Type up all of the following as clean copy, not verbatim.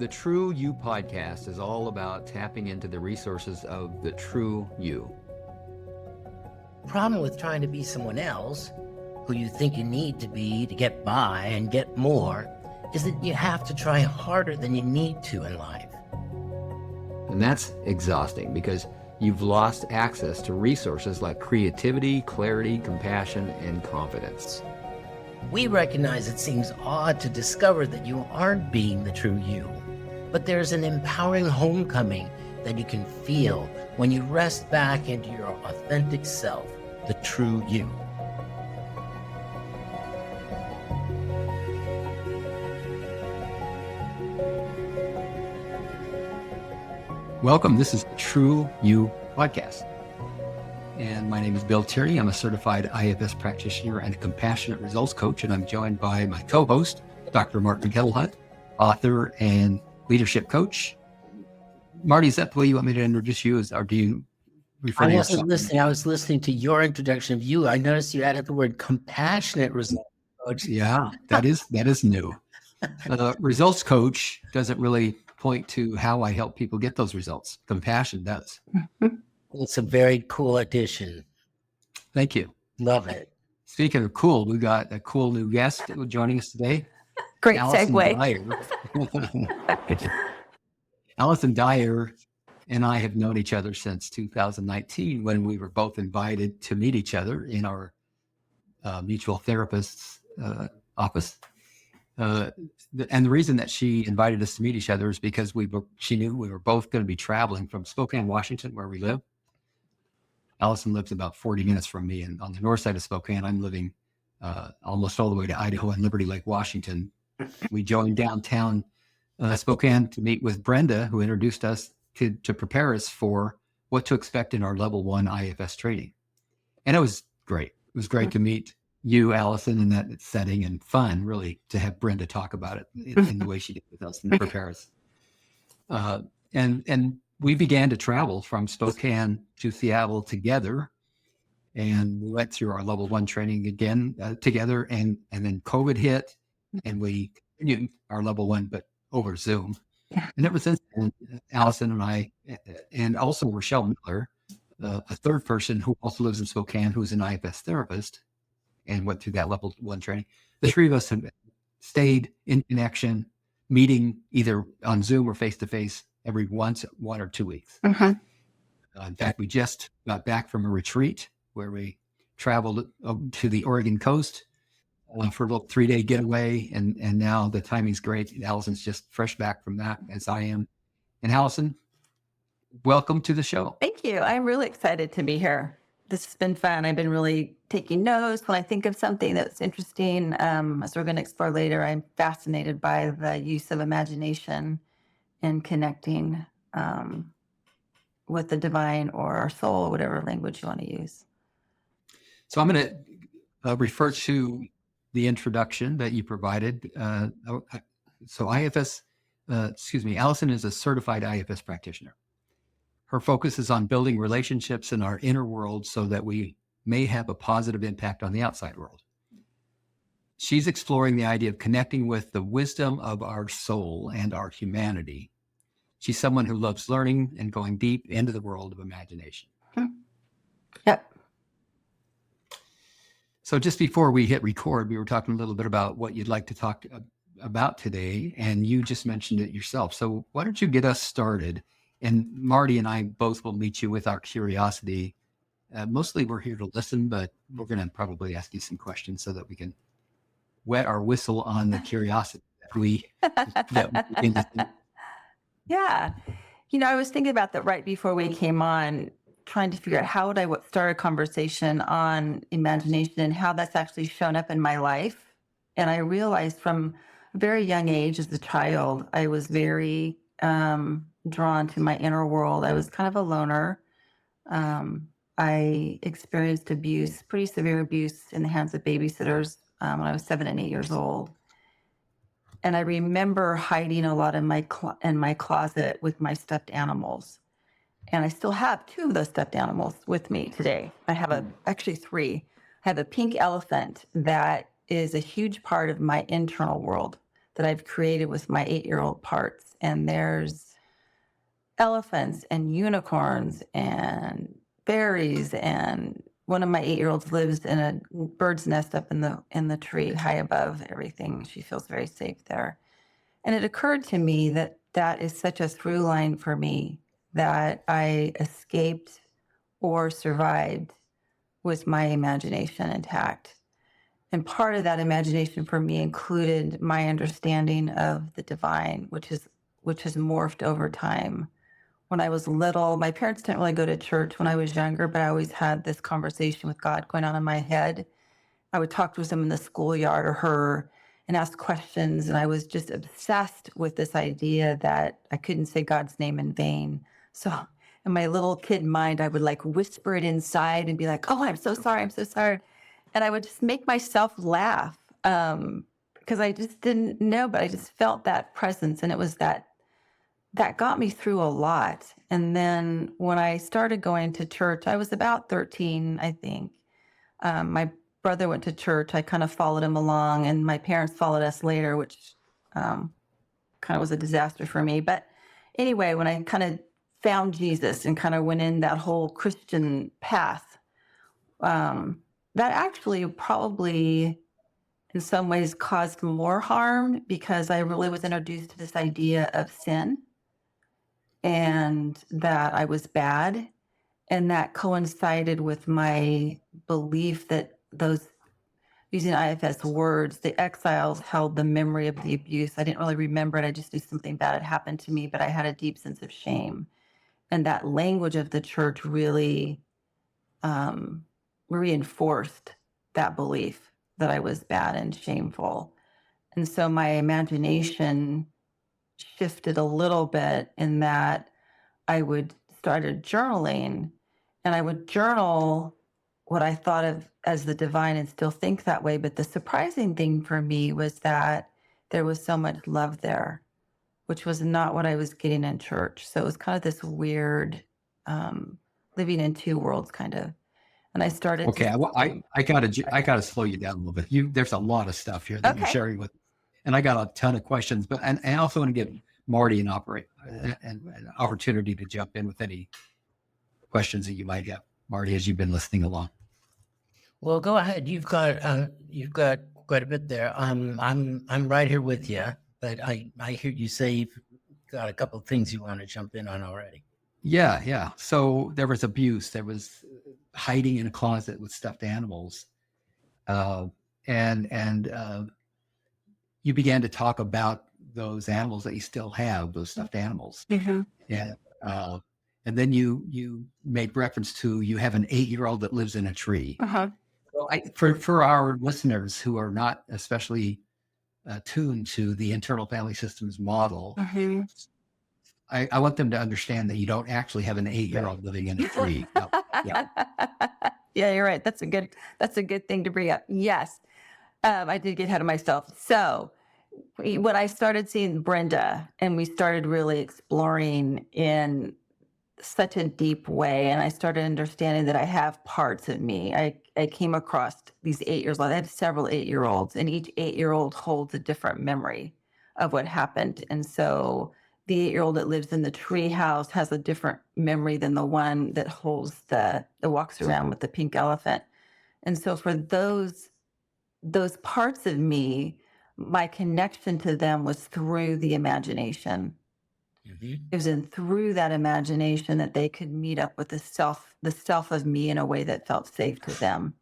The True You podcast is all about tapping into the resources of the true you. The problem with trying to be someone else, who you think you need to be to get by and get more, is that you have to try harder than you need to in life. And that's exhausting because you've lost access to resources like creativity, clarity, compassion, and confidence. We recognize it seems odd to discover that you aren't being the true you, but there's an empowering homecoming that you can feel when you rest back into your authentic self, the true you. Welcome. This is the True You podcast. And my name is Bill Tierney. I'm a certified IFS practitioner and a compassionate results coach. And I'm joined by my co-host, Dr. Martin Kettlehunt, author and leadership coach. Marty, is that the way you want me to introduce you? Or do you refer to yourself? I was listening to your introduction of you. I noticed you added the word compassionate results coach. Yeah, that is new. Results coach doesn't really point to how I help people get those results. Compassion does. It's a very cool addition. Thank you. Love it. Speaking of cool, we got a cool new guest joining us today. Great Alison segue. Dyer. Alison Dyer and I have known each other since 2019 when we were both invited to meet each other in our mutual therapist's office. And the reason that she invited us to meet each other is because she knew we were both going to be traveling from Spokane, Washington, where we live. Allison lives about 40 minutes from me, and on the north side of Spokane, I'm living almost all the way to Idaho and Liberty Lake, Washington. We joined downtown Spokane to meet with Brenda, who introduced us to prepare us for what to expect in our level 1 IFS training. And it was great. It was great to meet you, Allison, in that setting, and fun, really, to have Brenda talk about it in the way she did with us and prepare us. And we began to travel from Spokane to Seattle together, and we went through our level 1 training again together, and then COVID hit, and we continued our level 1, but over Zoom. And ever since then, Allison and I, and also Rochelle Miller, a third person who also lives in Spokane, who's an IFS therapist, and went through that level 1 training. The three of us have stayed in connection, meeting either on Zoom or face-to-face every 1 or 2 weeks. In fact, we just got back from a retreat where we traveled to the Oregon coast for a little 3-day getaway. And now the timing's great. Allison's just fresh back from that, as I am. And Allison, welcome to the show. Thank you. I'm really excited to be here. This has been fun. I've been really taking notes when I think of something that's interesting. As we're going to explore later, I'm fascinated by the use of imagination in connecting with the divine or our soul, whatever language you want to use. So I'm going to refer to the introduction that you provided. Allison is a certified IFS practitioner. Her focus is on building relationships in our inner world so that we may have a positive impact on the outside world. She's exploring the idea of connecting with the wisdom of our soul and our humanity. She's someone who loves learning and going deep into the world of imagination. Yep. So just before we hit record, we were talking a little bit about what you'd like to talk about today, and you just mentioned it yourself. So why don't you get us started? And Marty and I both will meet you with our curiosity. Mostly we're here to listen, but we're going to probably ask you some questions so that we can wet our whistle on the curiosity Yeah. I was thinking about that right before we came on, trying to figure out how would I start a conversation on imagination and how that's actually shown up in my life. And I realized from a very young age as a child, I was very drawn to my inner world. I was kind of a loner. I experienced abuse, pretty severe abuse in the hands of babysitters when I was 7 and 8 years old. And I remember hiding a lot in my closet with my stuffed animals. And I still have 2 of those stuffed animals with me today. I have actually 3. I have a pink elephant that is a huge part of my internal world that I've created with my 8-year-old parts. And there's elephants and unicorns and fairies, and one of my 8-year-olds lives in a bird's nest up in the tree high above everything. She feels very safe there. And it occurred to me that that is such a through line for me, that I escaped or survived with my imagination intact. And part of that imagination for me included my understanding of the divine, which has morphed over time. When I was little, my parents didn't really go to church when I was younger, but I always had this conversation with God going on in my head. I would talk to him in the schoolyard or her and ask questions. And I was just obsessed with this idea that I couldn't say God's name in vain. So in my little kid mind, I would like whisper it inside and be like, oh, I'm so sorry. I'm so sorry. And I would just make myself laugh because I just didn't know, but I just felt that presence. And it was that got me through a lot. And then when I started going to church, I was about 13, I think. My brother went to church. I kind of followed him along, and my parents followed us later, which kind of was a disaster for me. But anyway, when I kind of found Jesus and kind of went in that whole Christian path, that actually probably in some ways caused more harm, because I really was introduced to this idea of sin and that I was bad. And that coincided with my belief that those, using IFS words, the exiles held the memory of the abuse. I didn't really remember it. I just knew something bad had happened to me, but I had a deep sense of shame. And that language of the church really reinforced that belief that I was bad and shameful. And so my imagination shifted a little bit in that I would started journaling, and I would journal what I thought of as the divine and still think that way. But the surprising thing for me was that there was so much love there, which was not what I was getting in church. So it was kind of this weird living in two worlds kind of. And I started. Okay, I gotta slow you down a little bit. There's a lot of stuff here that you're sharing with, and I got a ton of questions. But and I also want to give Marty an opportunity to jump in with any questions that you might have, Marty, as you've been listening along. Well, go ahead. You've got quite a bit there. I'm right here with you, but I hear you say you've got a couple of things you want to jump in on already. Yeah. So there was abuse. There was hiding in a closet with stuffed animals, and you began to talk about those animals that you still have, those stuffed animals. Mm-hmm. And then you made reference to you have an 8-year-old that lives in a tree. Uh-huh. So for our listeners who are not especially tuned to the internal family systems model, Mm-hmm. I want them to understand that you don't actually have an 8-year-old living in a tree. No. Yeah. Yeah, you're right. That's a good thing to bring up. Yes. I did get ahead of myself. So when I started seeing Brenda and we started really exploring in such a deep way, and I started understanding that I have parts of me, I came across these 8-year-olds. I have several 8-year-olds, and each 8-year-old holds a different memory of what happened. And so the 8-year-old that lives in the tree house has a different memory than the one that holds that walks around with the pink elephant. And so for those parts of me, my connection to them was through the imagination. Mm-hmm. It was through that imagination that they could meet up with the self of me in a way that felt safe to them.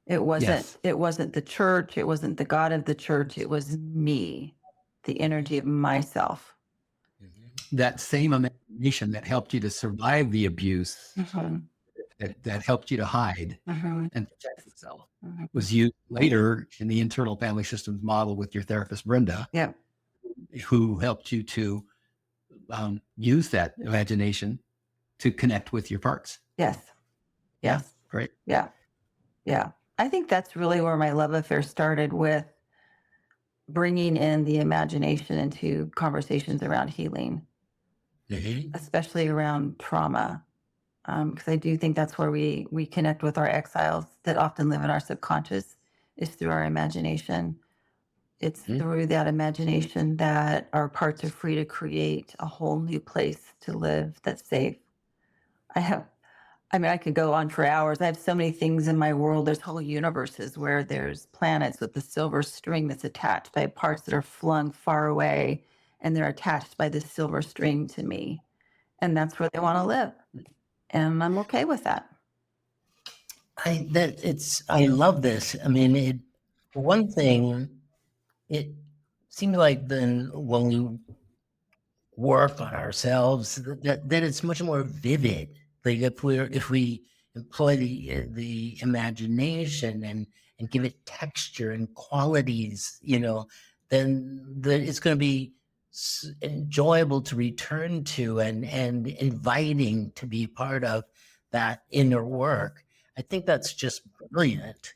It wasn't the church. It wasn't the God of the church. It was me, the energy of myself. Mm-hmm. That same imagination that helped you to survive the abuse, Mm-hmm. that helped you to hide Mm-hmm. and protect yourself, Mm-hmm. was used later in the internal family systems model with your therapist, Brenda, Yeah. who helped you to use that imagination to connect with your parts. Yes. Yes. Great. Yeah. Yeah. I think that's really where my love affair started, with bringing in the imagination into conversations around healing, Mm-hmm. especially around trauma. Because I do think that's where we connect with our exiles that often live in our subconscious, is through our imagination. It's through that imagination that our parts are free to create a whole new place to live that's safe. I have, I mean, I could go on for hours. I have so many things in my world. There's whole universes where there's planets with the silver string that's attached. I have parts that are flung far away and they're attached by the silver string to me. And that's where they want to live. And I'm okay with that. I love this. I mean, for one thing, it seems like then when we work on ourselves, that it's much more vivid. Like if we employ the imagination and give it texture and qualities, then it's going to be enjoyable to return to and inviting to be part of that inner work. I think that's just brilliant.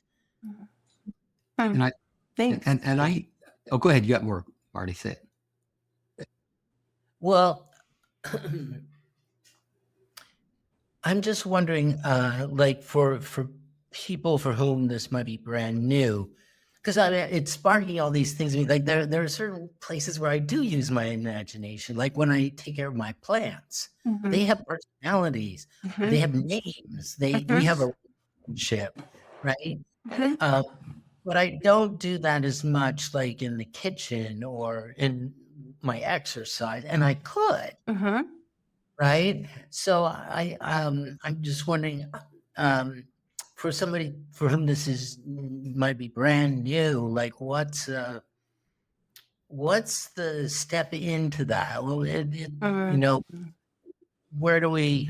And Thanks. and I, oh, go ahead. You got more, Marty. Say it. Well, I'm just wondering, like for people for whom this might be brand new, because it's sparking all these things. I mean, like there are certain places where I do use my imagination, like when I take care of my plants. They have personalities, they have names, we have a relationship, right? But I don't do that as much, like in the kitchen or in my exercise, and I could. Right. So I'm just wondering, for somebody for whom this might be brand new, like what's the step into that? Well, where do we,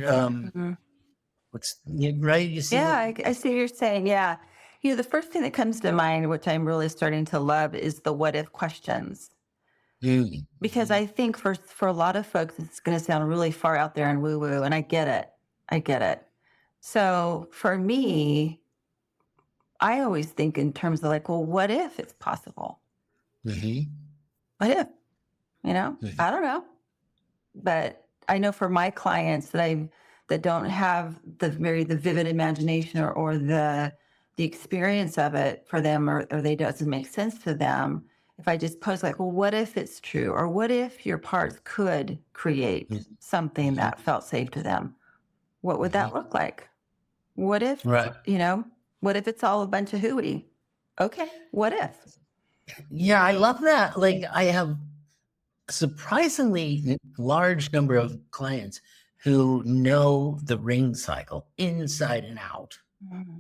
right? You see? Yeah, I see what you're saying. Yeah. The first thing that comes to mind, which I'm really starting to love, is the what if questions. Because I think for a lot of folks, it's going to sound really far out there and woo woo, and I get it. I get it. So for me, I always think in terms of like, well, what if it's possible? What if? I don't know. But I know for my clients that don't have the vivid imagination or the experience of it for them, or they doesn't make sense to them. If I just pose like, well, what if it's true? Or what if your parts could create something that felt safe to them? What would that look like? What if, what if it's all a bunch of hooey? Okay, what if? Yeah, I love that. Like I have a surprisingly large number of clients who know the ring cycle inside and out,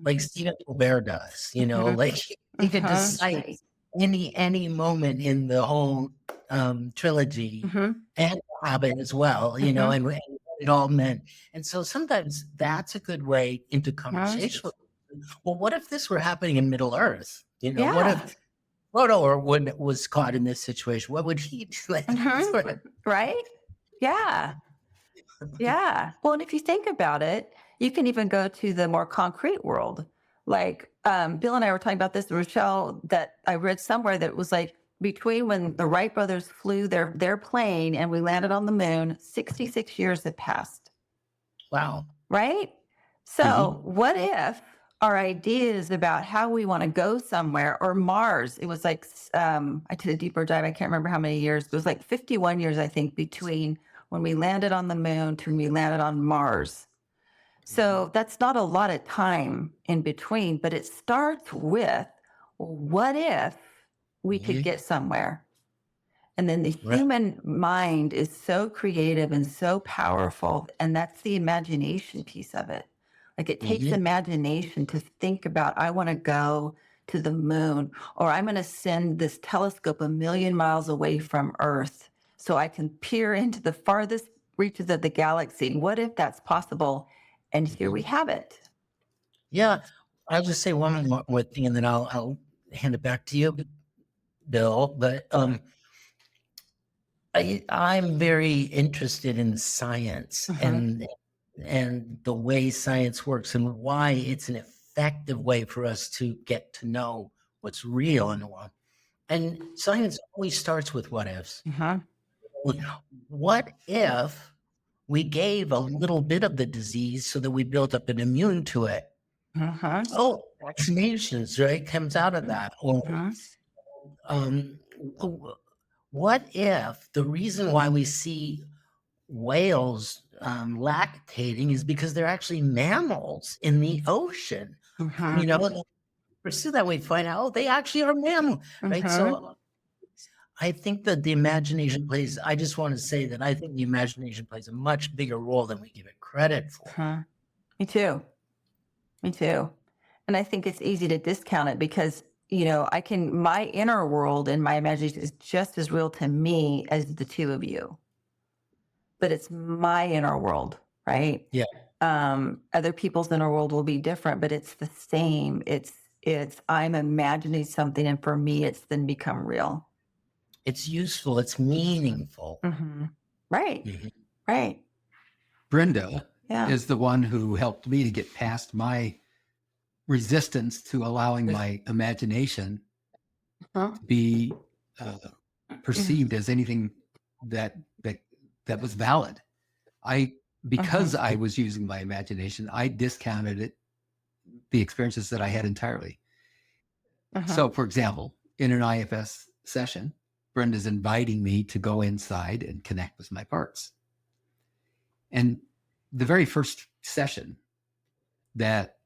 like Stephen Colbert does, like he could decide any moment in the whole trilogy and Hobbit as well, and what it all meant. And so sometimes that's a good way into conversation. Well, what if this were happening in Middle Earth? What if Frodo was caught in this situation? What would he do? Right? Yeah. Yeah. Well, and if you think about it, you can even go to the more concrete world. Like Bill and I were talking about this, Rochelle, that I read somewhere that it was like between when the Wright brothers flew their plane and we landed on the moon, 66 years had passed. Wow. Right? So what if our ideas about how we want to go somewhere, or Mars, it was like, I did a deeper dive. I can't remember how many years. It was like 51 years, I think, between when we landed on the moon to when we landed on Mars. So that's not a lot of time in between, but it starts with, well, what if we could get somewhere? And then the human mind is so creative and so powerful, and that's the imagination piece of it. Like it takes imagination to think about, I want to go to the moon, or I'm going to send this telescope 1 million miles away from Earth so I can peer into the farthest reaches of the galaxy. What if that's possible? And here we have it. Yeah. I'll just say one more thing and then I'll hand it back to you, Bill. But I'm very interested in science and the way science works and why it's an effective way for us to get to know what's real in the world. And science always starts with what ifs. What if we gave a little bit of the disease so that we built up an immune to it? Oh, vaccinations, right? Comes out of that. Or what if the reason why we see whales lactating is because they're actually mammals in the ocean? You know, pursue that, we find out, oh, they actually are mammal, right? So I think that the imagination plays, I just want to say that I think the imagination plays a much bigger role than we give it credit for. Me too. Me too. And I think it's easy to discount it because, you know, my inner world and my imagination is just as real to me as the two of you. But it's my inner world, right? Yeah. Other people's inner world will be different, but it's the same. It's I'm imagining something, and for me, it's then become real. It's useful. It's meaningful. Right. Right. Brenda Yeah. is the one who helped me to get past my resistance to allowing my imagination to be perceived as anything that was valid. Because I was using my imagination, I discounted the experiences that I had entirely. So, for example, in an IFS session, Brenda's inviting me to go inside and connect with my parts. And the very first session that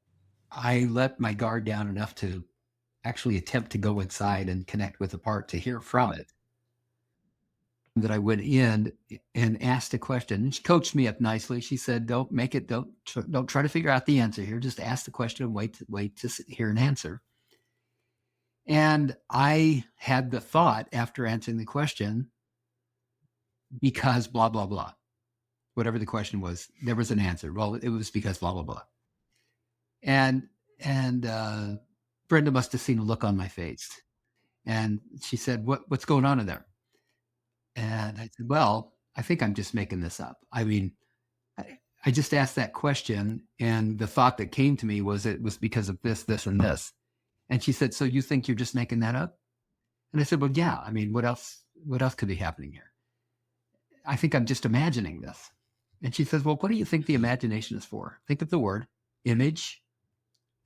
I let my guard down enough to actually attempt to go inside and connect with the part to hear from it, that I went in and asked a question. And she coached me up nicely. She said, don't try to figure out the answer here. Just ask the question and wait to hear an answer. And I had the thought after answering the question, because blah, blah, blah, whatever the question was, there was an answer. Well, it was because blah, blah, blah. And Brenda must have seen a look on my face. And she said, what's going on in there? And I said, well, I think I'm just making this up. I mean, I just asked that question, and the thought that came to me was it was because of this, this, and this. And she said, so you think you're just making that up? And I said, well, yeah. I mean, what else could be happening here? I think I'm just imagining this. And she says, well, what do you think the imagination is for? Think of the word image,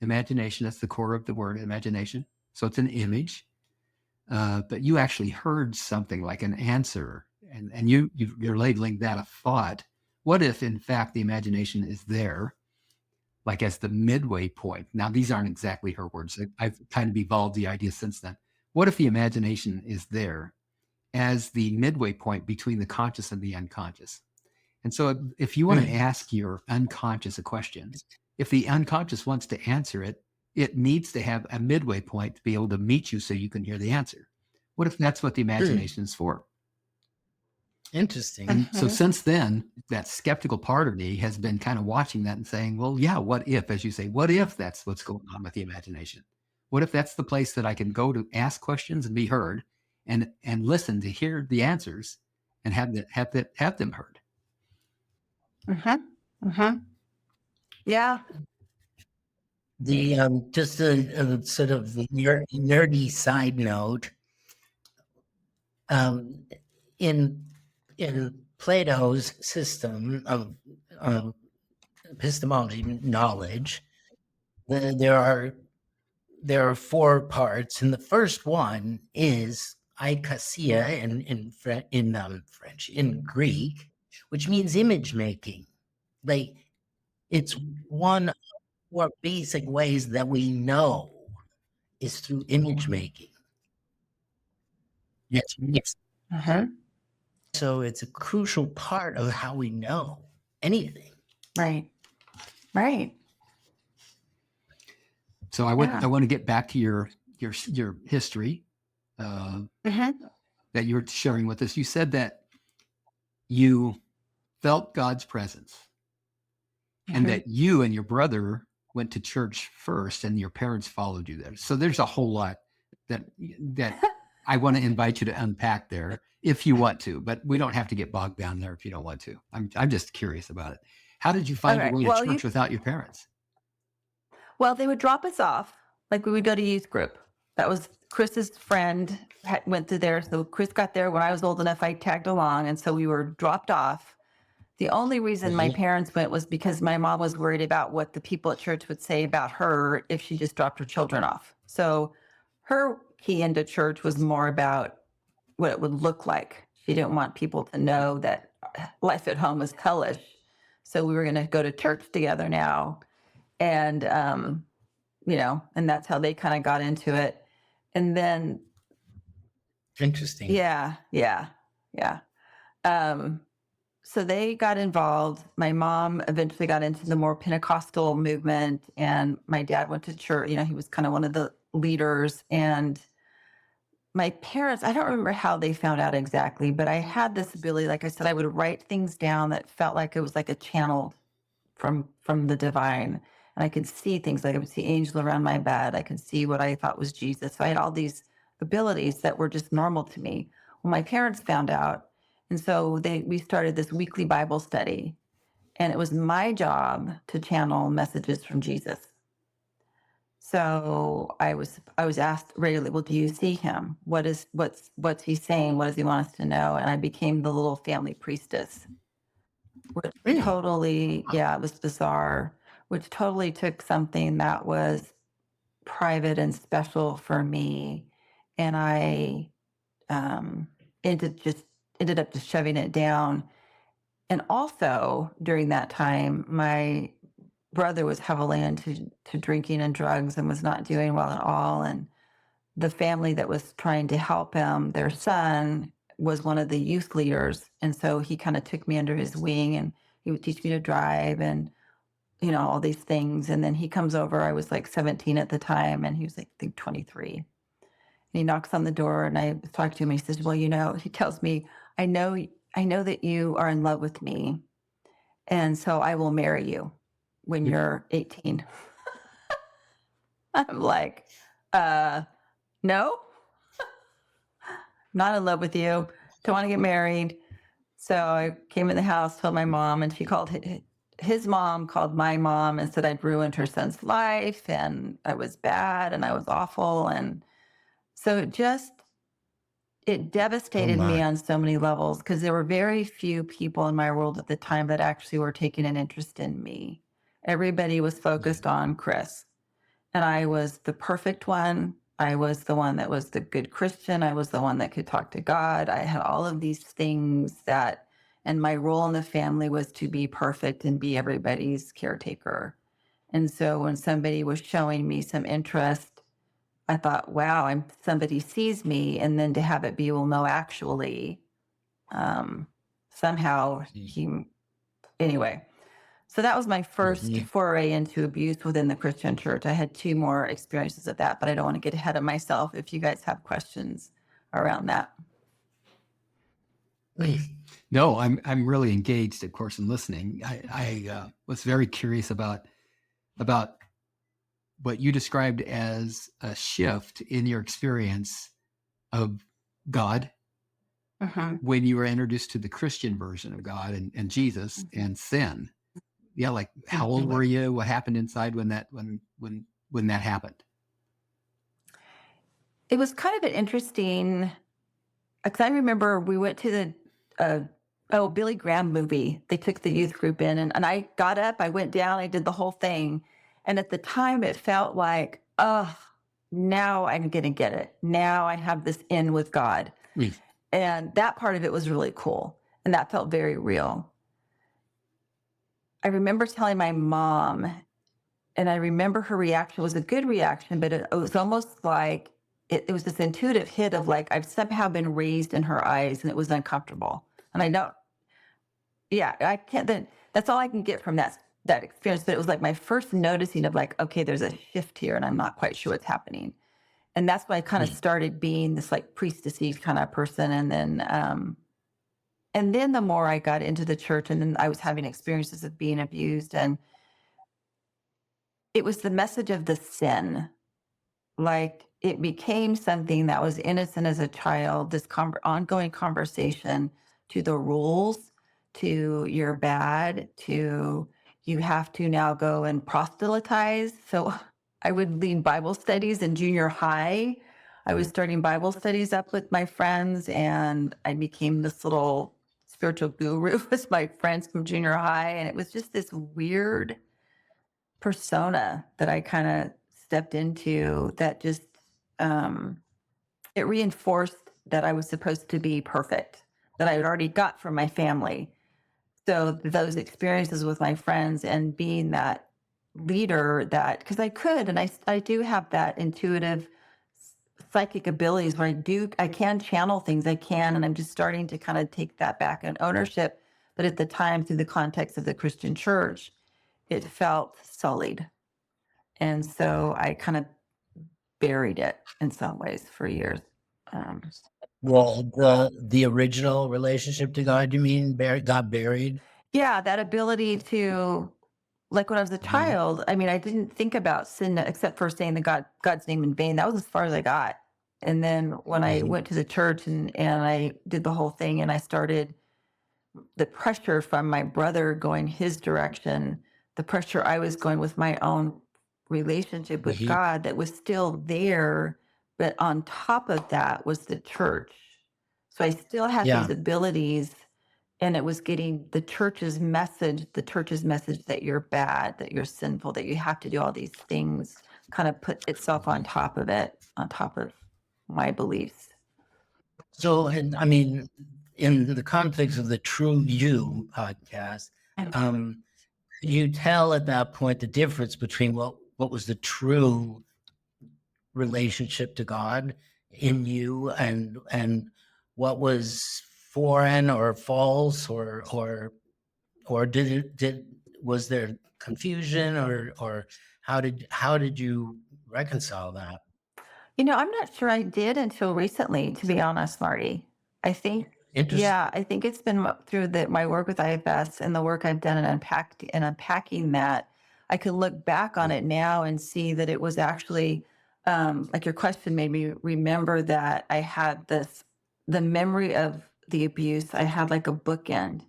imagination. That's the core of the word imagination. So it's an image. But you actually heard something like an answer, and you're labeling that a thought. What if, in fact, the imagination is there, like as the midway point? Now, these aren't exactly her words. I've kind of evolved the idea since then. What if the imagination is there as the midway point between the conscious and the unconscious? And so if you want to ask your unconscious a question, if the unconscious wants to answer it, it needs to have a midway point to be able to meet you so you can hear the answer. What if that's what the imagination is for? Interesting. And so since then, that skeptical part of me has been kind of watching that and saying, well, yeah, what if, as you say, what if that's what's going on with the imagination? What if that's the place that I can go to ask questions and be heard and listen to hear the answers and have them heard? Yeah. The just a sort of nerdy side note. In Plato's system of epistemology knowledge, there are four parts, and the first one is eikasia in Greek, which means image making. Like, it's one of our basic ways that we know is through image making. Yes. So it's a crucial part of how we know anything. Right. So I want to get back to your history that you were sharing with us. You said that you felt God's presence, and that you and your brother went to church first, and your parents followed you there. So there's a whole lot that I want to invite you to unpack there if you want to, but we don't have to get bogged down there if you don't want to. I'm just curious about it. How did you find your way to church without your parents? Well, they would drop us off. Like, we would go to youth group. That was Chris's friend went through there. So Chris got there when I was old enough. I tagged along. And so we were dropped off. The only reason my parents went was because my mom was worried about what the people at church would say about her if she just dropped her children off. So her key into church was more about what it would look like. She didn't want people to know that life at home was hellish. So we were going to go to church together now. And, and that's how they kind of got into it. And then, Interesting. yeah. So they got involved. My mom eventually got into the more Pentecostal movement, and my dad went to church. He was kind of one of the leaders. And my parents, I don't remember how they found out exactly, but I had this ability, like I said, I would write things down that felt like it was like a channel from the divine. And I could see things, like I would see angel around my bed. I could see what I thought was Jesus. So I had all these abilities that were just normal to me. Well, my parents found out. And so we started this weekly Bible study. And it was my job to channel messages from Jesus. So I was asked regularly, well, do you see him? What's he saying? What does he want us to know? And I became the little family priestess, which Really? totally, it was bizarre, which totally took something that was private and special for me. And I ended up just shoving it down. And also during that time, my brother was heavily into drinking and drugs and was not doing well at all. And the family that was trying to help him, their son was one of the youth leaders. And so he kind of took me under his wing, and he would teach me to drive and, all these things. And then he comes over, I was like 17 at the time, and he was like, I think 23. And he knocks on the door, and I was talking to him. He says, well, he tells me, I know that you are in love with me. And so I will marry you when you're 18. I'm like, no, not in love with you. Don't want to get married. So I came in the house, told my mom, and she called his mom, called my mom, and said I'd ruined her son's life, and I was bad and I was awful. And so it devastated me on so many levels, because there were very few people in my world at the time that actually were taking an interest in me. Everybody was focused on Chris, and I was the perfect one. I was the one that was the good Christian. I was the one that could talk to God. I had all of these things and my role in the family was to be perfect and be everybody's caretaker. And so when somebody was showing me some interest, I thought, wow, somebody sees me. And then to have it be, well, no, actually, somehow anyway. So that was my first foray into abuse within the Christian church. I had 2 more experiences of that, but I don't want to get ahead of myself if you guys have questions around that. Please. No, I'm really engaged, of course, in listening. I was very curious about what you described as a shift in your experience of God when you were introduced to the Christian version of God and Jesus and sin. Yeah, like how old were you? What happened inside when that happened? It was kind of an interesting, because I remember we went to the Billy Graham movie. They took the youth group in, and I got up, I went down, I did the whole thing. And at the time it felt like, oh, now I'm going to get it. Now I have this in with God. And that part of it was really cool. And that felt very real. I remember telling my mom, and I remember her reaction was a good reaction, but it was almost like it was this intuitive hit of like, I've somehow been raised in her eyes, and it was uncomfortable. And I can't, that's all I can get from that experience. But it was like my first noticing of like, okay, there's a shift here, and I'm not quite sure what's happening. And that's why I kind of started being this like priestessy kind of person. And then the more I got into the church, and then I was having experiences of being abused, and it was the message of the sin. Like it became something that was innocent as a child, this ongoing conversation to the rules, to you're bad, to you have to now go and proselytize. So I would lead Bible studies in junior high. I was starting Bible studies up with my friends, and I became this little spiritual guru with my friends from junior high. And it was just this weird persona that I kind of stepped into that just, it reinforced that I was supposed to be perfect, that I had already got from my family. So those experiences with my friends and being that leader, that because I could, and I do have that intuitive psychic abilities where I can channel things, I can, and I'm just starting to kind of take that back in ownership. But at the time, through the context of the Christian church, it felt sullied. And so I kind of buried it in some ways for years. Um, Well, the original relationship to God, you mean, got buried? yeah, that ability to, like when I was a Mhm. child, I mean, I didn't think about sin except for saying God's name in vain. That was as far as I got. And then when I Mhm. went to the church and I did the whole thing and I started the pressure from my brother going his direction, the pressure I was going with my own relationship with Mhm. God that was still there. But on top of that was the church. So I still had these Yeah. abilities, and it was getting the church's message that you're bad, that you're sinful, that you have to do all these things, kind of put itself on top of it, on top of my beliefs. So, and I mean, in the context of the True You podcast, um, you tell at that point the difference between what was the true relationship to God in you and what was foreign or false or did was there confusion or how did you reconcile that? I'm not sure I did until recently, to be honest, Marty. I think, Interesting. yeah, I think it's been through my work with IFS and the work I've done in unpacking that. I could look back on it now and see that it was actually, like your question made me remember that I had the memory of the abuse. I had like a bookend,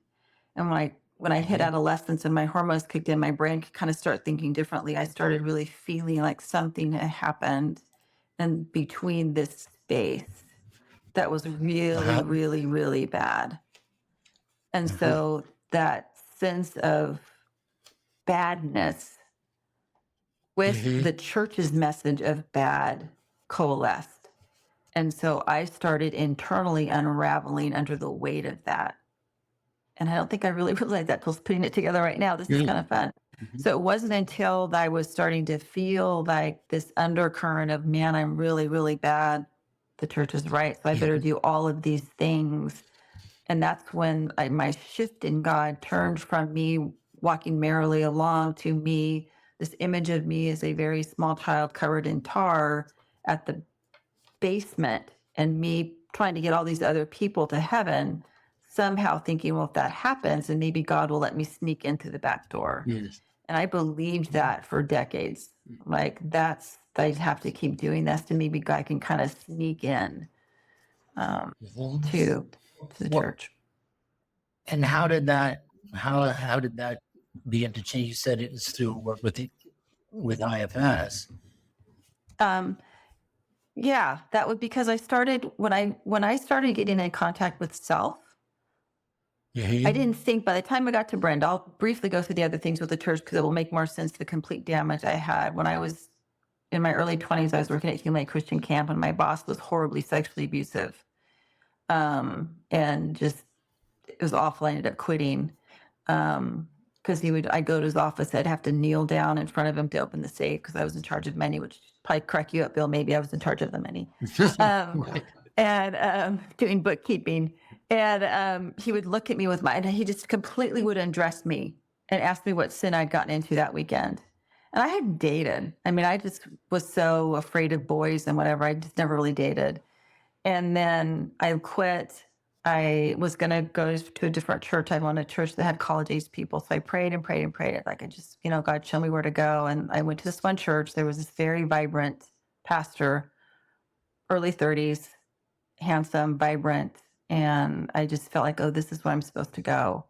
and when I hit Mhm. adolescence and my hormones kicked in, my brain could kind of start thinking differently. I started really feeling like something had happened and between this space that was really, Uh-huh. really, really bad. And Mhm. so that sense of badness with Mhm. the church's message of bad coalesced. And so I started internally unraveling under the weight of that. And I don't think I really realized that till putting it together right now. This is kind Mhm. of fun. Mhm. So it wasn't until I was starting to feel like this undercurrent of, man, I'm really, really bad. The church is right. So I better Mhm. do all of these things. And that's when my shift in God turned from me walking merrily along to me, this image of me as a very small child covered in tar at the basement, and me trying to get all these other people to heaven, somehow thinking, well, if that happens, then maybe God will let me sneak in through the back door. Yes. And I believed that for decades. Like I have to keep doing this to maybe God can kind of sneak in um, Mhm. to the What church. and how did that begin to change? You said it was through work with IFS. Um, yeah, that was because I started when I started getting in contact with self. I Mhm. didn't think by the time I got to Brenda, I'll briefly go through the other things with the church because it will make more sense the complete damage I had. When I was in my early 20s, I was working at Human Lake Christian Camp and my boss was horribly sexually abusive. And just, it was awful. I ended up quitting because I'd go to his office, I'd have to kneel down in front of him to open the safe because I was in charge of money, which probably crack you up, Bill. Maybe I was in charge of the money. Um, Right. and doing bookkeeping. And he would look at me and he just completely would undress me and ask me what sin I'd gotten into that weekend. And I hadn't dated. I mean, I just was so afraid of boys and whatever. I just never really dated. And then I quit. I was going to go to a different church. I wanted a church that had college age people. So I prayed and prayed and prayed. Like, I just, God, show me where to go. And I went to this one church. There was this very vibrant pastor, early 30s, handsome, vibrant. And I just felt like, oh, this is where I'm supposed to go.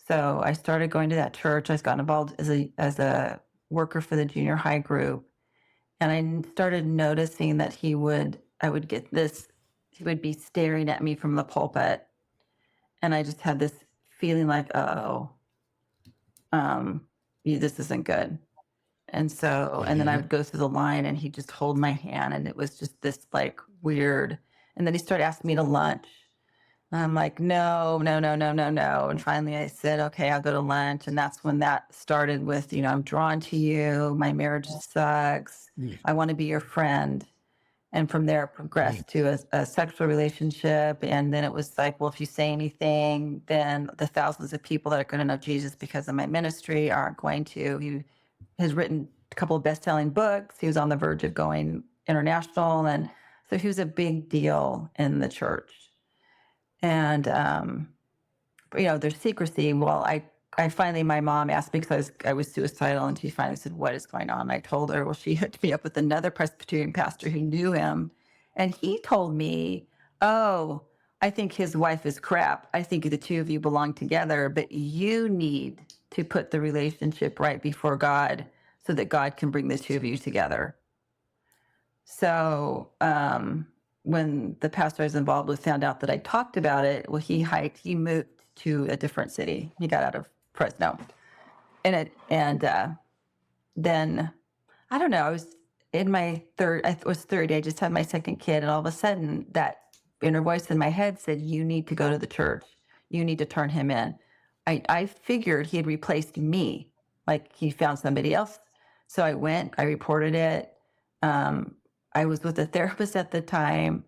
So I started going to that church. I got involved as a worker for the junior high group. And I started noticing that he would be staring at me from the pulpit. And I just had this feeling like, oh, this isn't good. And then I Mhm. would go through the line and he'd just hold my hand. And it was just this like weird, And then he started asking me to lunch. I'm like, no, no, no, no, no, no. And finally I said, okay, I'll go to lunch. And that's when that started with, I'm drawn to you. My marriage sucks. I want to be your friend. And from there, it progressed to a sexual relationship. And then it was like, well, if you say anything, then the thousands of people that are going to know Jesus because of my ministry aren't going to. He has written a couple of best-selling books. He was on the verge of going international. And so he was a big deal in the church. And, there's secrecy. Well, I finally, my mom asked me because I was suicidal, and she finally said, what is going on? I told her, well, she hooked me up with another Presbyterian pastor who knew him. And he told me, oh, I think his wife is crap. I think the two of you belong together, but you need to put the relationship right before God so that God can bring the two of you together. So, when the pastor I was involved with found out that I talked about it, well, he moved to a different city. He got out of Fresno. And then, I don't know, I was in my I was 30, I just had my second kid. And all of a sudden that inner voice in my head said, you need to go to the church. You need to turn him in. I figured he had replaced me, like he found somebody else. So I went, I reported it. I was with a therapist at the time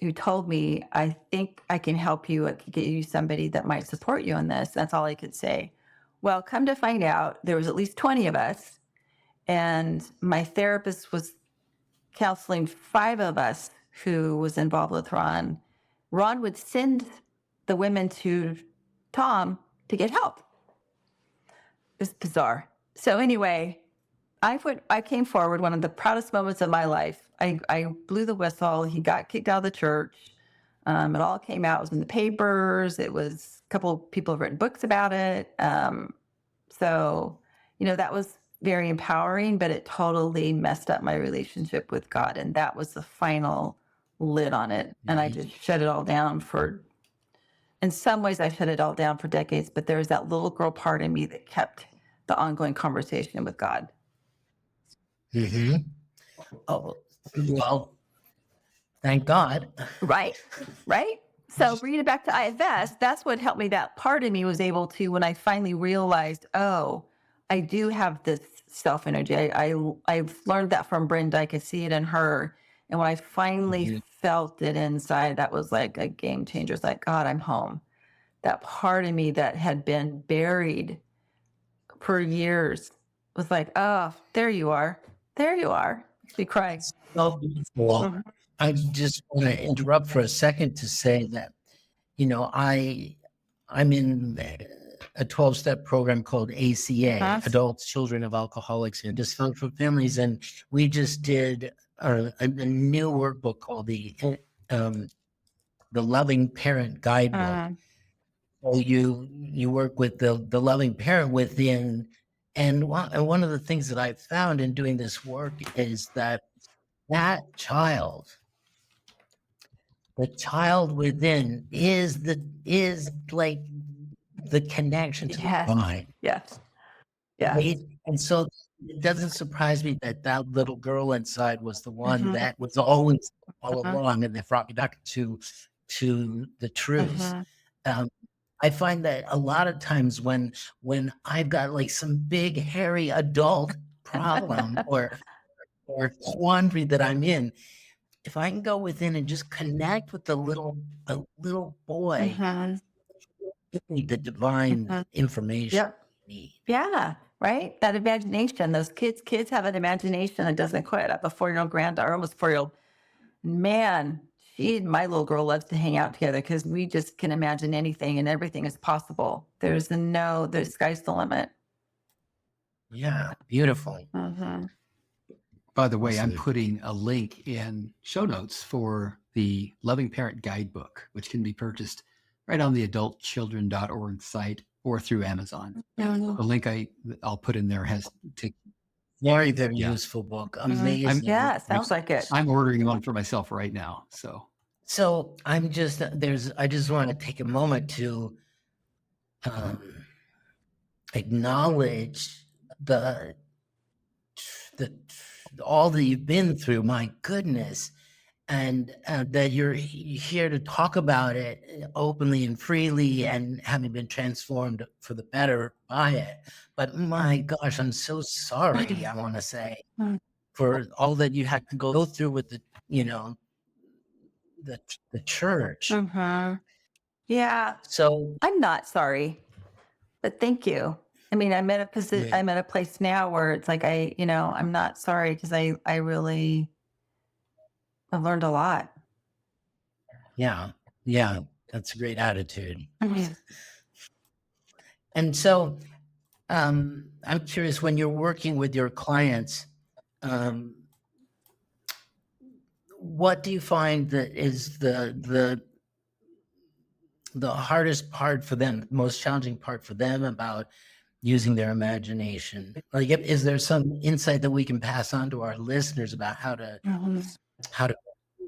who told me, I think I can help you. I could get you somebody that might support you in this. That's all I could say. Well, come to find out, there was at least 20 of us. And my therapist was counseling 5 of us who was involved with Ron. Ron would send the women to Tom to get help. It's bizarre. So anyway, I came forward, one of the proudest moments of my life. I blew the whistle. He got kicked out of the church. It all came out. It was in the papers. It was a couple of people have written books about it. So, that was very empowering, but it totally messed up my relationship with God. And that was the final lid on it. And I just shut it all down in some ways I shut it all down for decades, but there was that little girl part in me that kept the ongoing conversation with God. Mm-hmm. Oh, well, thank God. Right. So bringing it back to IFS, that's what helped me. That part of me was able to, when I finally realized, oh, I do have this self-energy. I've learned that from Brenda. I could see it in her. And when I finally felt it inside, that was like a game changer. It's like, God, I'm home. That part of me that had been buried for years was like, oh, there you are. There you are. She cried. So beautiful. I just want to interrupt for a second to say that, I'm in a 12-step program called ACA, Adults, Children of Alcoholics and Dysfunctional Families. And we just did a new workbook called the Loving Parent Guidebook. So you work with the loving parent within. And one of the things that I've found in doing this work is that child, the child within is like the connection to the divine. Yes. Yeah. Right? And so it doesn't surprise me that little girl inside was the one that was always all along, and that brought me back to the truth. I find that a lot of times when I've got like some big hairy adult problem or quandary that I'm in, if I can go within and just connect with the little boy, the divine information. Yeah, right. That imagination. Those kids have an imagination that doesn't quit. I have a 4-year-old granddaughter, almost 4-year-old. Man, my little girl loves to hang out together because we just can imagine anything and everything is possible. The sky's the limit. Yeah, beautiful. By the way, I'm putting a link in show notes for the Loving Parent Guidebook, which can be purchased right on the adultchildren.org site or through Amazon. The link I'll put in there has very, very useful book. Amazing. Yeah, sounds like it. I'm ordering one for myself right now. So I just want to take a moment to acknowledge the all that you've been through. My goodness. and that you're here to talk about it openly and freely, and having been transformed for the better by it. But my gosh, I'm so sorry, I want to say, for all that you had to go through with the, the church. Yeah, So I'm not sorry, but thank you. I mean, I'm at a position, yeah, I'm at a place now where it's like, I'm not sorry because I really, I've learned a lot. yeah, that's a great attitude. Mhm. And so I'm curious, when you're working with your clients, what do you find that is the hardest part for them, most challenging part for them about using their imagination? Like, is there some insight that we can pass on to our listeners about how to do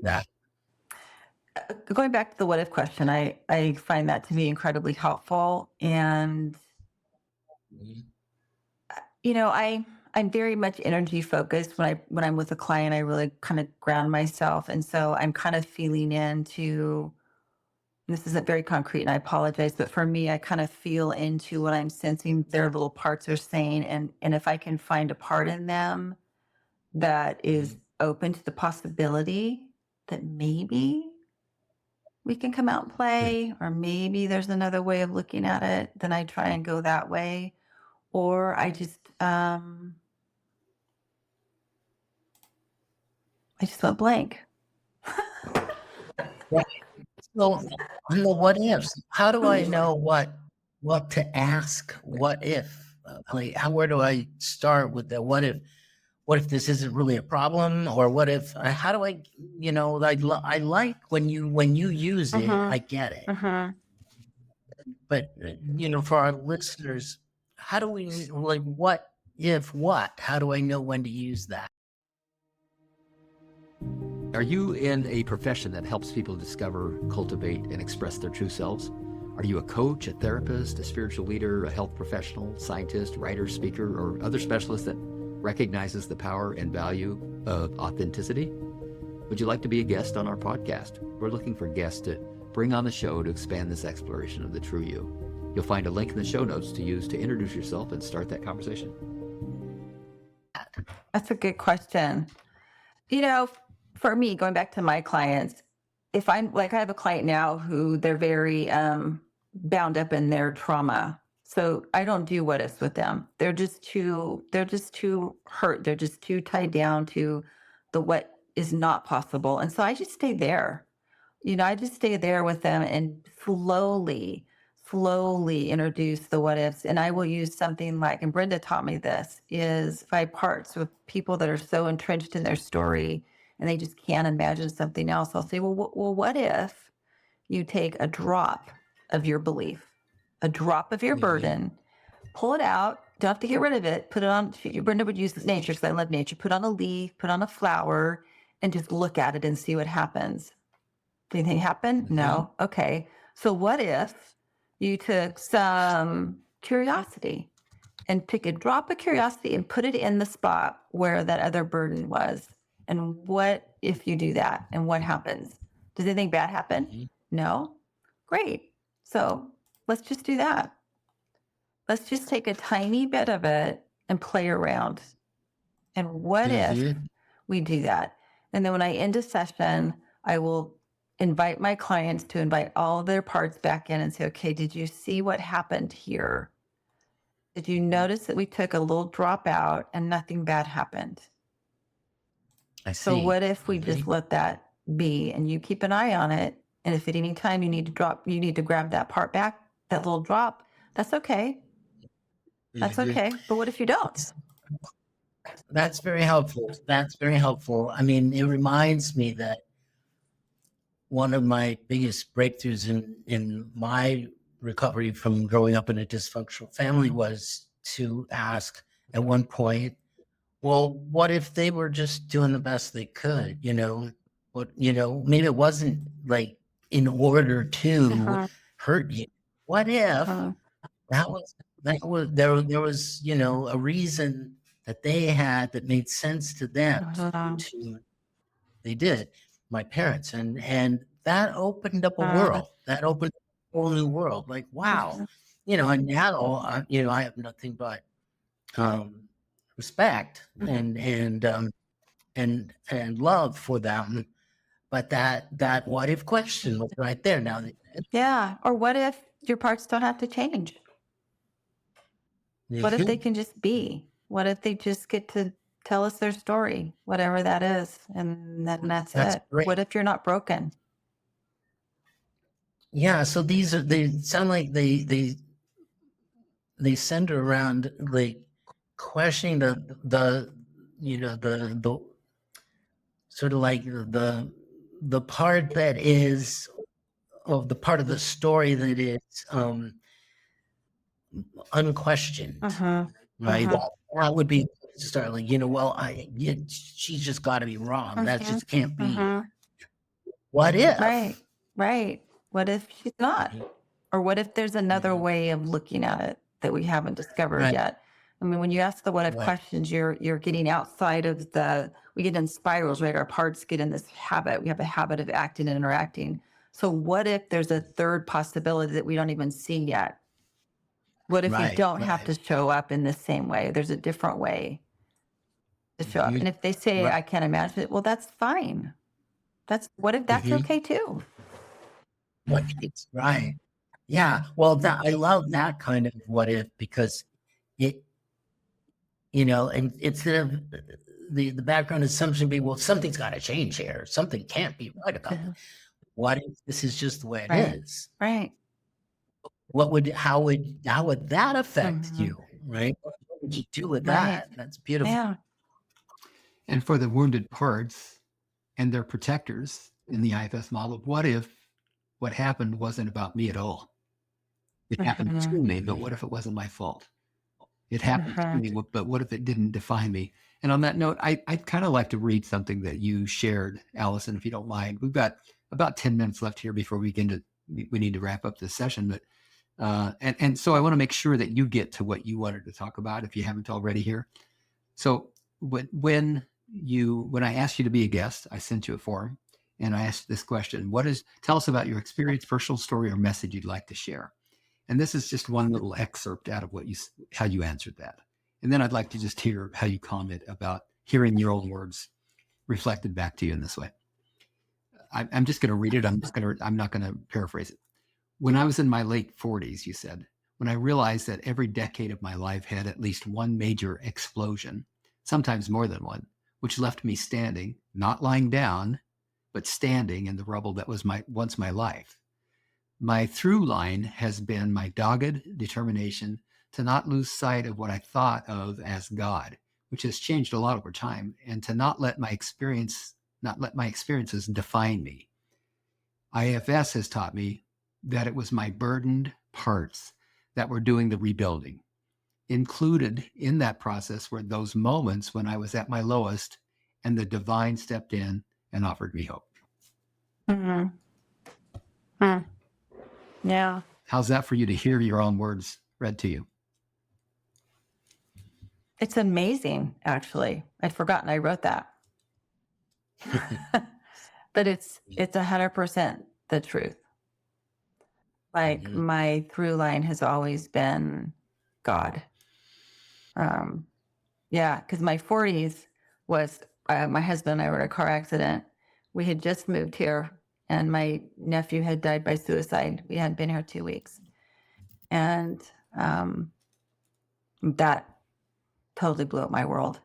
that? Going back to the what if question, I find that to be incredibly helpful. And, Mhm. I'm very much energy focused when I'm with a client. I really kind of ground myself. And so I'm kind of feeling into, this isn't very concrete and I apologize, but for me, I kind of feel into what I'm sensing their little parts are saying. And if I can find a part in them that is open to the possibility that maybe we can come out and play, or maybe there's another way of looking at it, then I try and go that way. Or I just went blank. Right. So on the what ifs, how do I know what to ask? What if? Like, where do I start with the what if? What if this isn't really a problem? Or what if? How do I? I like when you use it. I get it. But for our listeners, how do we, like, what if what? How do I know when to use that? Are you in a profession that helps people discover, cultivate, and express their true selves? Are you a coach, a therapist, a spiritual leader, a health professional, scientist, writer, speaker, or other specialist that recognizes the power and value of authenticity? Would you like to be a guest on our podcast? We're looking for guests to bring on the show to expand this exploration of the true you. You'll find a link in the show notes to use to introduce yourself and start that conversation. That's a good question. For me, going back to my clients, if I'm like, I have a client now who they're very bound up in their trauma. So I don't do what ifs with them. They're just too hurt. They're just too tied down to the what is not possible. And so I just stay there. I just stay there with them and slowly introduce the what ifs. And I will use something like, and Brenda taught me this, is 5 parts with people that are so entrenched in their story and they just can't imagine something else. I'll say, well, what if you take a drop of your belief, a drop of your burden, pull it out, don't have to get rid of it, put it on, Brenda would use nature because I love nature, put on a leaf, put on a flower, and just look at it and see what happens. Did anything happen? No. Okay. So what if you took some curiosity and pick a drop of curiosity and put it in the spot where that other burden was? And what if you do that? And what happens? Does anything bad happen? No? Great. So let's just do that. Let's just take a tiny bit of it and play around. And what if we do that? And then when I end a session, I will invite my clients to invite all of their parts back in and say, okay, did you see what happened here? Did you notice that we took a little drop out and nothing bad happened? I see. So what if we just let that be and you keep an eye on it? And if at any time you need to grab that part back, that little drop, that's okay. That's okay. But what if you don't? That's very helpful. That's very helpful. I mean, it reminds me that one of my biggest breakthroughs in my recovery from growing up in a dysfunctional family was to ask at one point, well, what if they were just doing the best they could? Maybe it wasn't like in order to hurt you. What if there was, a reason that they had that made sense to them they did. my parents, and that opened up a Uh, world. That opened up a whole new world. Like, wow, and now, I have nothing but respect and love for them. But that what if question was right there. Now, yeah. Or what if your parts don't have to change? What if they can just be? What if they just get to tell us their story, whatever that is, and then that's that's it? great. What if you're not broken? Yeah. So they sound like they center around like questioning the the sort of like the part that is of the part of the story that is unquestioned, Uh-huh. right? Uh-huh. That would be to start like, well, she's just got to be wrong. That Uh-huh. just can't be. Uh-huh. What Right. if? Right. What if she's not? Or what if there's another Mhm. way of looking at it that we haven't discovered Right, yet? I mean, when you ask the what if right, questions, you're getting outside of we get in spirals, right? Our parts get in this habit. We have a habit of acting and interacting. So what if there's a third possibility that we don't even see yet? What if we right, don't have right. to show up in the same way? There's a different way to show up. Mhm. And if they say, Right. I can't imagine it, well, that's fine. What if that's Mhm. okay too? It's right. Yeah. Well, I love that kind of what if because it, and instead of the background assumption being, well, something's got to change here. Something can't be right about it. What if this is just the way it Right. is? Right. How would that affect Mhm. you? Right? What would you do with Right. that? That's beautiful. Yeah. And for the wounded parts and their protectors in the IFS model, what if what happened wasn't about me at all? It happened to Mhm. me, but what if it wasn't my fault? It happened to Mhm. me, but what if it didn't define me? And on that note, I'd kind of like to read something that you shared, Allison, if you don't mind. We've got about 10 minutes left here before we need to wrap up this session. But and so I want to make sure that you get to what you wanted to talk about if you haven't already here. So when I asked you to be a guest, I sent you a form and I asked this question: tell us about your experience, personal story, or message you'd like to share. And this is just one little excerpt out of how you answered that. And then I'd like to just hear how you comment about hearing your own words reflected back to you in this way. I'm just going to read it. I'm not going to paraphrase it. When I was in my late 40s, you said, when I realized that every decade of my life had at least one major explosion, sometimes more than one, which left me standing, not lying down, but standing in the rubble that was once my life. My through line has been my dogged determination to not lose sight of what I thought of as God, which has changed a lot over time, and to not let my experiences define me. IFS has taught me that it was my burdened parts that were doing the rebuilding. Included in that process were those moments when I was at my lowest and the divine stepped in and offered me hope. Mhm. Mm. Yeah. How's that for you to hear your own words read to you? It's amazing, actually. I'd forgotten I wrote that. But it's 100% the truth. Like Mhm. my through line has always been God. Yeah, because my 40s was my husband and I were in a car accident. We had just moved here, and my nephew had died by suicide. We hadn't been here 2 weeks, and that totally blew up my world.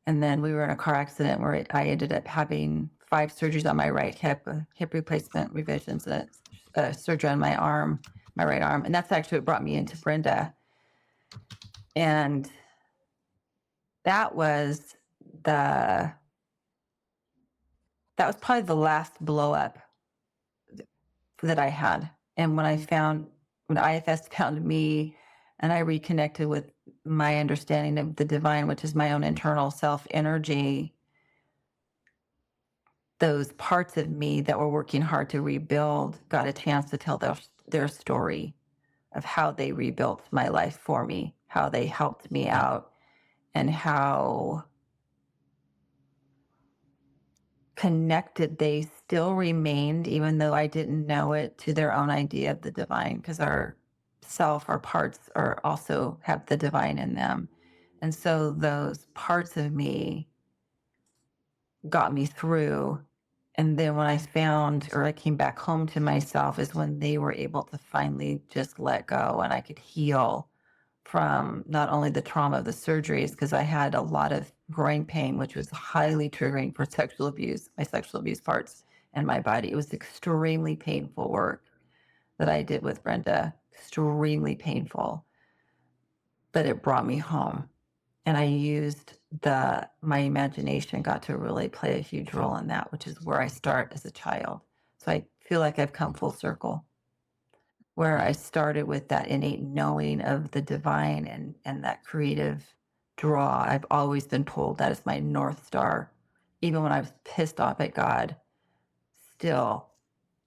And then we were in a car accident where I ended up having 5 surgeries on my right hip, hip replacement revisions, and a surgery on my arm, my right arm, and that's actually what brought me into Brenda. And that was the that was probably the last blow up that I had. And when IFS found me and I reconnected with my understanding of the divine, which is my own internal self energy, those parts of me that were working hard to rebuild got a chance to tell their story of how they rebuilt my life for me, how they helped me out, and how connected, they still remained, even though I didn't know it, to their own idea of the divine, because our parts are also have the divine in them. And so those parts of me got me through. And then when I found, or I came back home to myself, is when they were able to finally just let go and I could heal from not only the trauma of the surgeries, because I had a lot of growing pain, which was highly triggering for sexual abuse, my sexual abuse parts and my body. It was extremely painful work that I did with Brenda, extremely painful, but it brought me home. And I used my imagination got to really play a huge role in that, which is where I start as a child. So I feel like I've come full circle, where I started with that innate knowing of the divine and that creative draw. I've always been told that is my North Star. Even when I was pissed off at God, still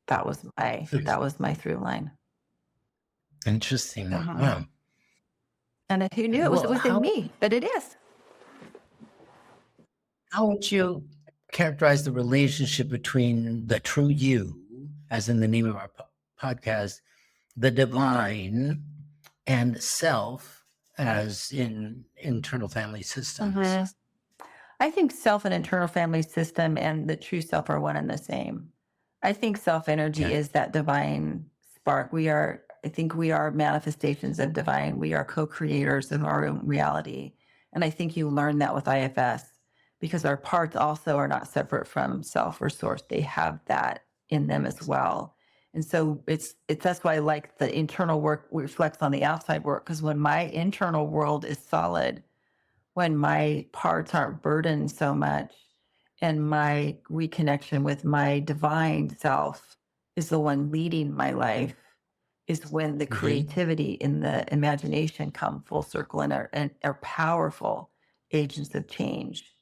that was my through line. Interesting. Uh-huh. Wow. And who knew it was Well, within me? But it is. How would you characterize the relationship between the true you, as in the name of our podcast, the divine, and self, as in internal family systems? Mhm. I think self and internal family system and the true self are one and the same. I think self energy Okay. is that divine spark. I think we are manifestations of divine. We are co-creators of our own reality. And I think you learn that with IFS because our parts also are not separate from self or source. They have that in them as well. And so that's why I like the internal work reflects on the outside work, because when my internal world is solid, when my parts aren't burdened so much, and my reconnection with my divine self is the one leading my life, is when the creativity and the imagination come full circle and are powerful agents of change.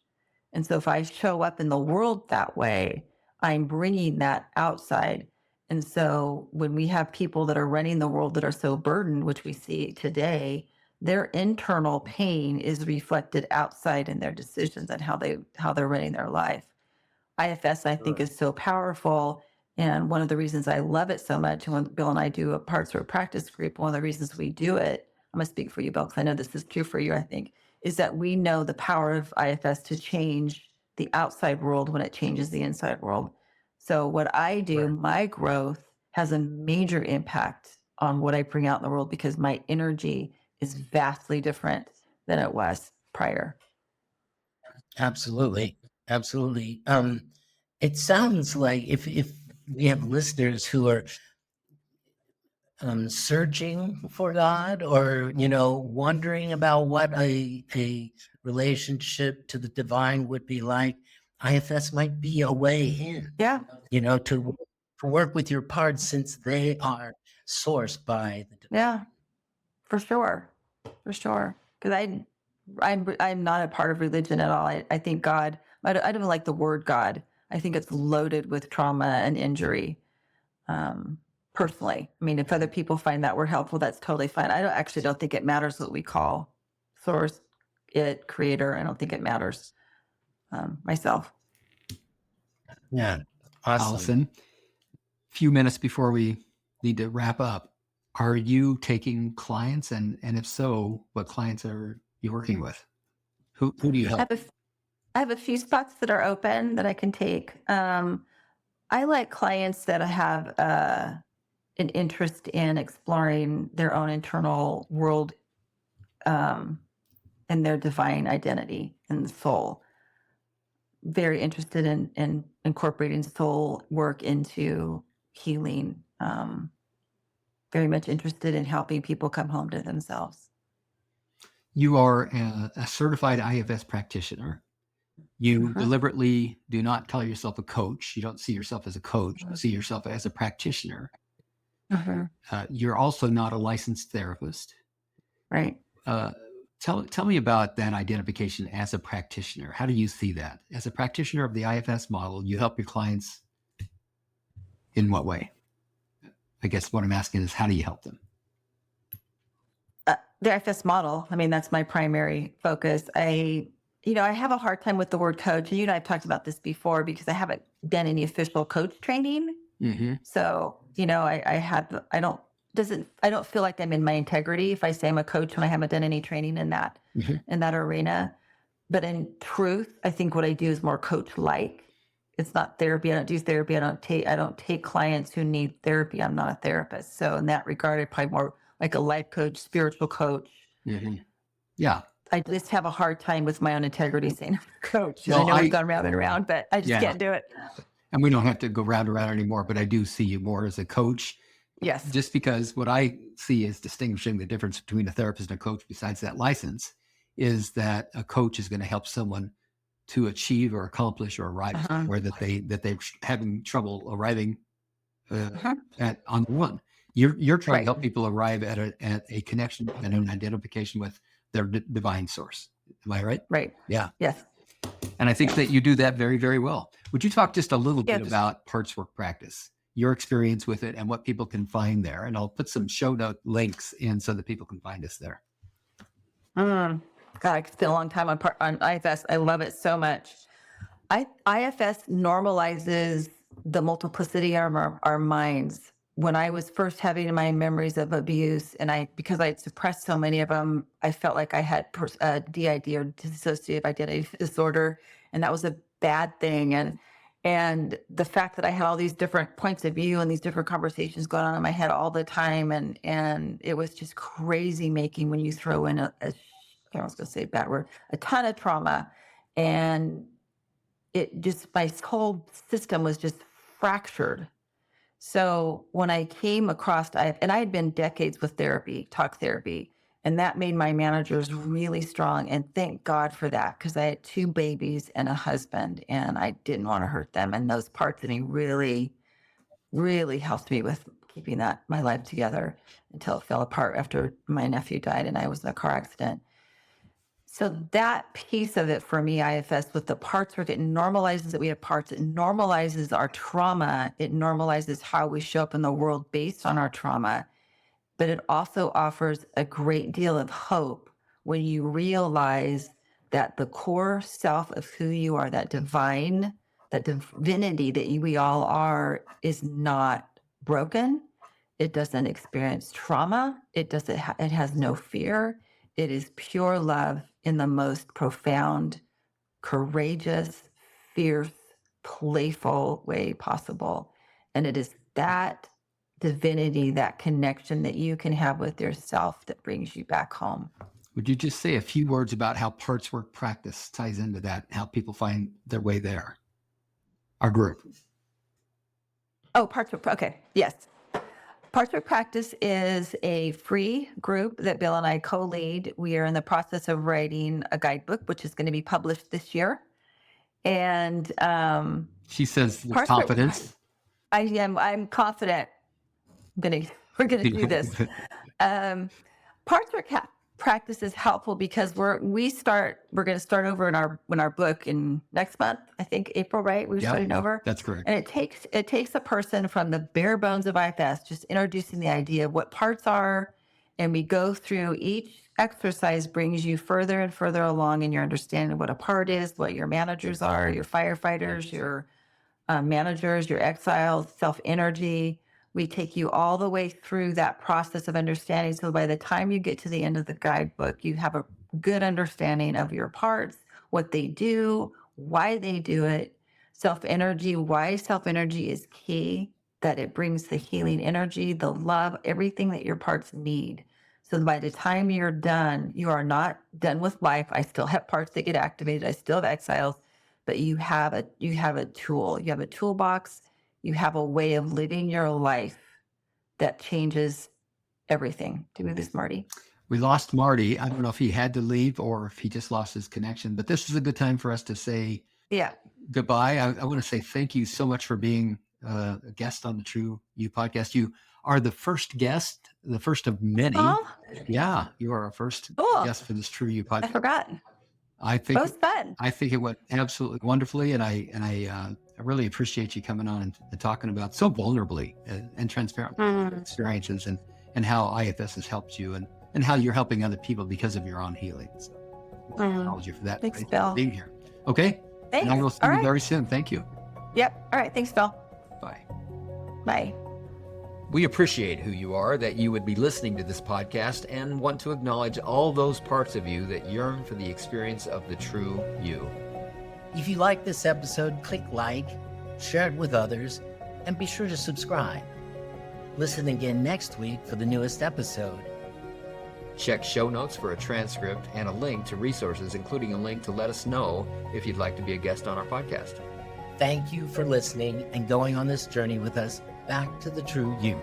And so if I show up in the world that way, I'm bringing that outside. And so when we have people that are running the world that are so burdened, which we see today, their internal pain is reflected outside in their decisions and how they're running their life. IFS, I think, is so powerful. And one of the reasons I love it so much, and when Bill and I do a parts or practice group, one of the reasons we do it, I'm going to speak for you, Bill, because I know this is true for you, I think, is that we know the power of IFS to change the outside world when it changes the inside world. So what I do, my growth has a major impact on what I bring out in the world because my energy is vastly different than it was prior. Absolutely. Absolutely. It sounds like if we have listeners who are searching for God, or wondering about what a relationship to the divine would be like, IFS might be a way in. Yeah. To work with your parts, since they are sourced by the divine. Yeah, for sure. Because I'm not a part of religion at all. I think God, I don't even like the word God. I think it's loaded with trauma and injury. Personally, I mean, if other people find that word helpful, that's totally fine. I don't think it matters what we call source, creator. I don't think it matters myself. Yeah. Awesome. Allison, few minutes before we need to wrap up, are you taking clients? And if so, what clients are you working with? Who do you help? I have a few spots that are open that I can take. I like clients that have an interest in exploring their own internal world and their divine identity and the soul. Very interested in incorporating soul work into healing. Very much interested in helping people come home to themselves. You are a certified IFS practitioner. You deliberately do not call yourself a coach. You don't see yourself as a coach. You see yourself as a practitioner. You're also not a licensed therapist. Right. Tell me about that identification as a practitioner. How do you see that? As a practitioner of the IFS model, you help your clients in what way? I guess what I'm asking is, how do you help them? The IFS model, I mean, that's my primary focus. I I have a hard time with the word coach. And you and I have talked about this before because I haven't done any official coach training. Mm-hmm. So, I don't feel like I'm in my integrity if I say I'm a coach when I haven't done any training in that, Mm-hmm. in that arena. But in truth, I think what I do is more coach-like. It's not therapy. I don't do therapy. I don't take clients who need therapy. I'm not a therapist. So in that regard, I'm probably more like a life coach, spiritual coach. Mm-hmm. Yeah. I just have a hard time with my own integrity saying I'm a coach. And Well, I know we've gone round and round, but I just can't do it. And we don't have to go round and round anymore, but I do see you more as a coach. Yes. Just because what I see is distinguishing the difference between a therapist and a coach, besides that license, is that a coach is going to help someone to achieve or accomplish or arrive somewhere that they're having trouble arriving at on one. You're trying to help people arrive at a connection and an identification with their divine source. Am I right? Right. Yeah. Yes. And I think that you do that very, very well. Would you talk just a little bit about parts work practice, your experience with it and what people can find there? And I'll put some show note links in so that people can find us there. God, I could spend a long time on IFS. I love it so much. IFS normalizes the multiplicity of our minds. When I was first having my memories of abuse, and because I had suppressed so many of them, I felt like I had DID or dissociative identity disorder, and that was a bad thing. And the fact that I had all these different points of view and these different conversations going on in my head all the time, and it was just crazy making when you throw in I was going to say a bad word, a ton of trauma, and my whole system was just fractured. So when I came across, and I had been decades with therapy, talk therapy, and that made my managers really strong. And thank God for that, because I had 2 babies and a husband, and I didn't want to hurt them. And those parts of me really, really helped me with keeping my life together until it fell apart after my nephew died and I was in a car accident. So that piece of it for me, IFS, with the parts work, it normalizes that we have parts. It normalizes our trauma. It normalizes how we show up in the world based on our trauma. But it also offers a great deal of hope when you realize that the core self of who you are, that divinity that we all are, is not broken. It doesn't experience trauma. It has no fear. It is pure love in the most profound, courageous, fierce, playful way possible. And it is that divinity, that connection that you can have with yourself that brings you back home. Would you just say a few words about how parts work practice ties into that, how people find their way there? Our group. Oh, parts work. Okay. Yes. Parts Work Practice is a free group that Bill and I co-lead. We are in the process of writing a guidebook, which is going to be published this year. And she says with confidence. I'm confident. We're gonna do this. Parts Work Practice is helpful because we're going to start over in our book in next month. I think April, right? We're starting over. That's correct. And it takes a person from the bare bones of IFS, just introducing the idea of what parts are, and we go through each exercise brings you further and further along in your understanding of what a part is, what your managers are, your firefighters, your managers, your exiles, self-energy. We take you all the way through that process of understanding. So by the time you get to the end of the guidebook, you have a good understanding of your parts, what they do, why they do it, self-energy, why self-energy is key, that it brings the healing energy, the love, everything that your parts need. So by the time you're done, you are not done with life. I still have parts that get activated. I still have exiles, but you have a tool. You have a toolbox. You have a way of living your life that changes everything. Do we lose Marty? We lost Marty. I don't know if he had to leave or if he just lost his connection, but this is a good time for us to say goodbye. I want to say thank you so much for being a guest on the True You podcast. You are the first guest, the first of many. Oh. Yeah, you are our first guest for this True You podcast. I forgot. I think it was fun. I think it went absolutely wonderfully, and I really appreciate you coming on and talking about so vulnerably and transparently experiences and how IFS has helped you and how you're helping other people because of your own healing. So acknowledge you for that. Thanks, Thank you Bill. for being here. Okay. Thanks. And I will see All you right. very soon. Thank you. Yep. All right. Thanks, Bill. Bye. Bye. We appreciate who you are, that you would be listening to this podcast, and want to acknowledge all those parts of you that yearn for the experience of the true you. If you like this episode, click like, share it with others, and be sure to subscribe. Listen again next week for the newest episode. Check show notes for a transcript and a link to resources, including a link to let us know if you'd like to be a guest on our podcast. Thank you for listening and going on this journey with us back to the true you.